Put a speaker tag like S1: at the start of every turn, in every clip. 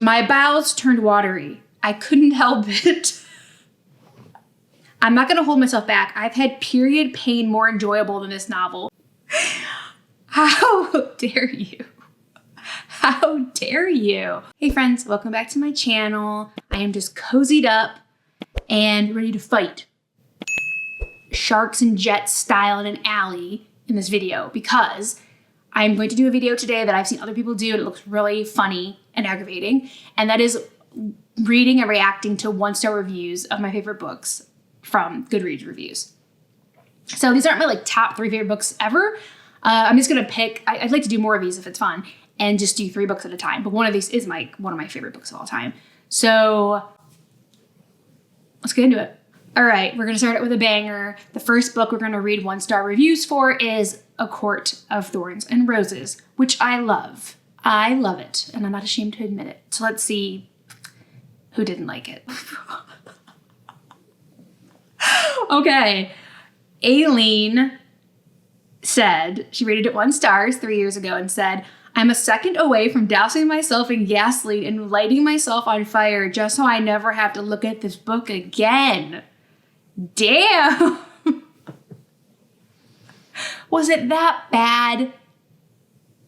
S1: My bowels turned watery. I couldn't help it. I'm not going to hold myself back. I've had period pain more enjoyable than this novel. How dare you? How dare you? Hey friends, welcome back to my channel. I am just cozied up and ready to fight sharks and jets style in an alley in this video because I'm going to do a video today that I've seen other people do and it looks really funny and aggravating. And that is reading and reacting to 1-star reviews of my favorite books from Goodreads reviews. So these aren't my top 3 favorite books ever. I'm just gonna pick, I'd like to do more of these if it's fun and just do 3 books at a time. But one of these is one of my favorite books of all time. So let's get into it. All right, we're gonna start it with a banger. The first book we're gonna read 1-star reviews for is A Court of Thorns and Roses, which I love. I love it, and I'm not ashamed to admit it. So let's see who didn't like it. Okay, Aileen said, she rated it 1 star 3 years ago and said, I'm a second away from dousing myself in gasoline and lighting myself on fire just so I never have to look at this book again. Damn. Was it that bad?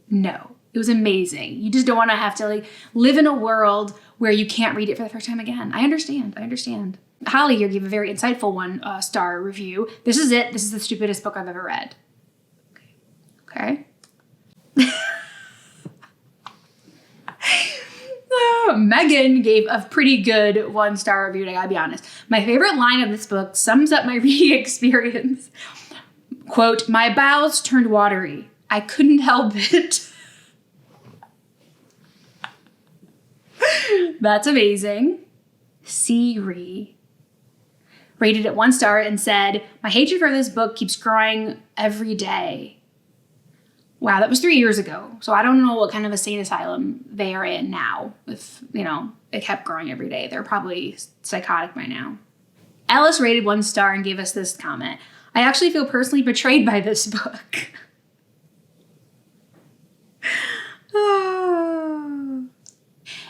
S1: No, it was amazing. You just don't want to have to live in a world where you can't read it for the first time again. I understand. Holly here gave a very insightful 1-star review. This is it. This is the stupidest book I've ever read. Okay. Megan gave a pretty good 1-star review, I gotta be honest. My favorite line of this book sums up my reading experience. Quote, my bowels turned watery. I couldn't help it. That's amazing. Siri rated it 1 star and said, my hatred for this book keeps growing every day. Wow, that was 3 years ago. So I don't know what kind of a sane asylum they are in now. If, it kept growing every day. They're probably psychotic by now. Alice rated 1 star and gave us this comment. I actually feel personally betrayed by this book.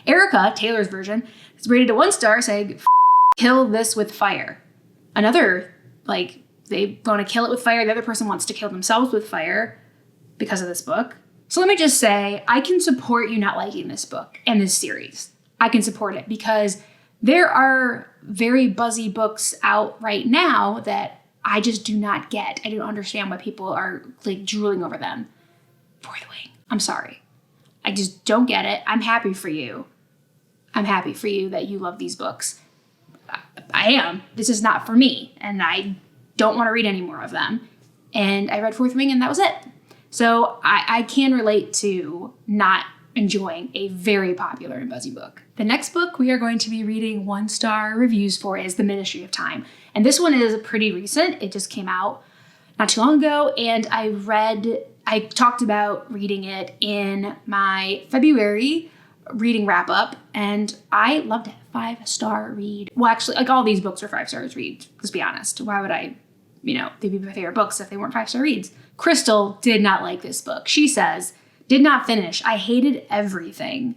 S1: Erica, Taylor's version, is rated a 1 star saying, kill this with fire. Another, they want to kill it with fire. The other person wants to kill themselves with fire because of this book. So let me just say, I can support you not liking this book and this series. I can support it because there are very buzzy books out right now that I just do not get. I don't understand why people are drooling over them. Fourth Wing. I'm sorry. I just don't get it. I'm happy for you. I'm happy for you that you love these books. I am. This is not for me. And I don't want to read any more of them. And I read Fourth Wing and that was it. So I can relate to not enjoying a very popular and buzzy book. The next book we are going to be reading 1-star reviews for is The Ministry of Time. And this one is pretty recent. It just came out not too long ago. And I talked about reading it in my February reading wrap up. And I loved it. 5-star read. Well, actually, all these books are 5 stars read. Let's be honest. Why would I, they'd be my favorite books if they weren't 5-star reads. Crystal did not like this book. She says, did not finish. I hated everything.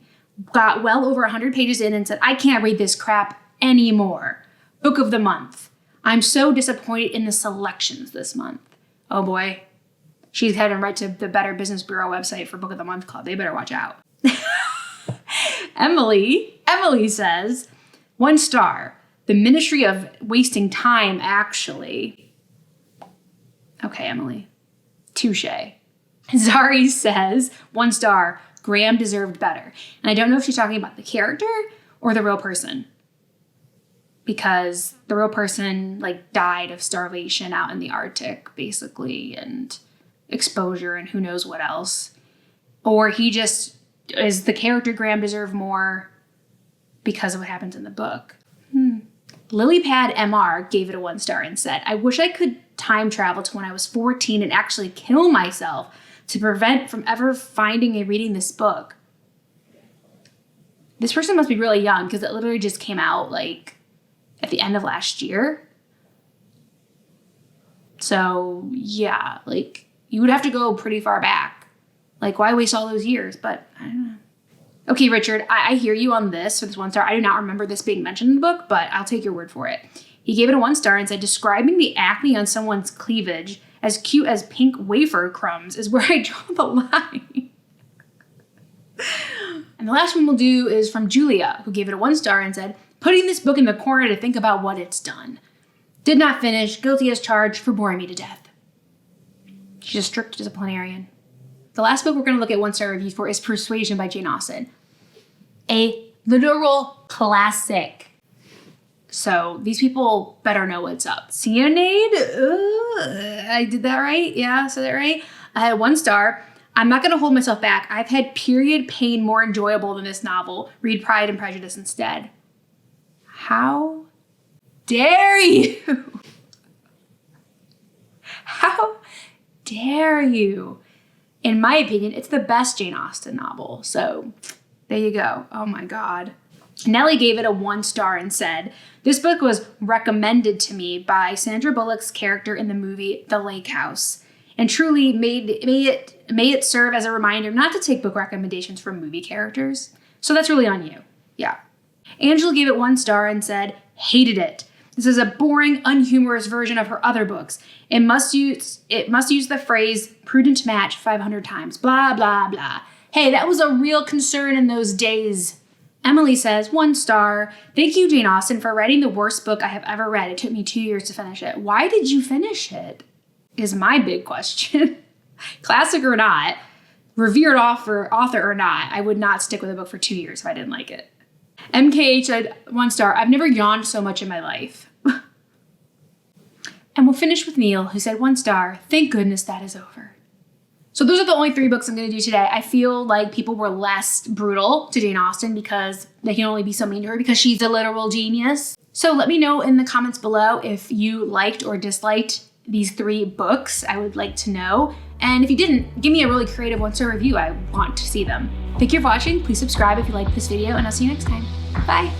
S1: Got well over 100 pages in and said, I can't read this crap anymore. Book of the month. I'm so disappointed in the selections this month. Oh boy. She's heading right to the Better Business Bureau website for Book of the Month Club. They better watch out. Emily says, 1 star. The Ministry of Wasting Time, actually. Okay, Emily. Touche. Zari says, 1 star, Graham deserved better. And I don't know if she's talking about the character or the real person. Because the real person, died of starvation out in the Arctic, basically, and exposure and who knows what else. Or he just, is the character Graham deserved more because of what happens in the book? Lilypad MR gave it a 1 star and said, I wish I could time travel to when I was 14 and actually kill myself to prevent from ever finding and reading this book. This person must be really young because it literally just came out at the end of last year. So yeah, you would have to go pretty far back. Why waste all those years? But I don't know. Okay, Richard, I hear you on this for this 1 star. I do not remember this being mentioned in the book, but I'll take your word for it. He gave it a 1 star and said, describing the acne on someone's cleavage as cute as pink wafer crumbs is where I draw the line. And the last one we'll do is from Julia, who gave it a 1 star and said, putting this book in the corner to think about what it's done. Did not finish, guilty as charged for boring me to death. She's a strict disciplinarian. The last book we're going to look at 1 star reviews for is Persuasion by Jane Austen. A literal classic. So these people better know what's up. Cyanide? I did that right? Yeah, said that right? I had 1 star. I'm not going to hold myself back. I've had period pain more enjoyable than this novel. Read Pride and Prejudice instead. How dare you? How dare you? In my opinion, it's the best Jane Austen novel. So there you go. Oh my God. Nellie gave it a 1 star and said, this book was recommended to me by Sandra Bullock's character in the movie The Lake House, and truly may it serve as a reminder not to take book recommendations from movie characters. So that's really on you. Yeah. Angela gave it 1 star and said, hated it. This is a boring, unhumorous version of her other books. It must use the phrase prudent match 500 times. Blah, blah, blah. Hey, that was a real concern in those days. Emily says, 1 star. Thank you, Jane Austen, for writing the worst book I have ever read. It took me 2 years to finish it. Why did you finish it? Is my big question. Classic or not, revered author or not, I would not stick with a book for 2 years if I didn't like it. MKH said 1 star. I've never yawned so much in my life. And we'll finish with Neil, who said 1 star. Thank goodness that is over. So those are the only 3 books I'm going to do today. I feel like people were less brutal to Jane Austen because they can only be so mean to her because she's a literal genius. So let me know in the comments below if you liked or disliked these 3 books. I would like to know. And if you didn't, give me a really creative 1 star review. I want to see them. Thank you for watching. Please subscribe if you liked this video, and I'll see you next time. Bye.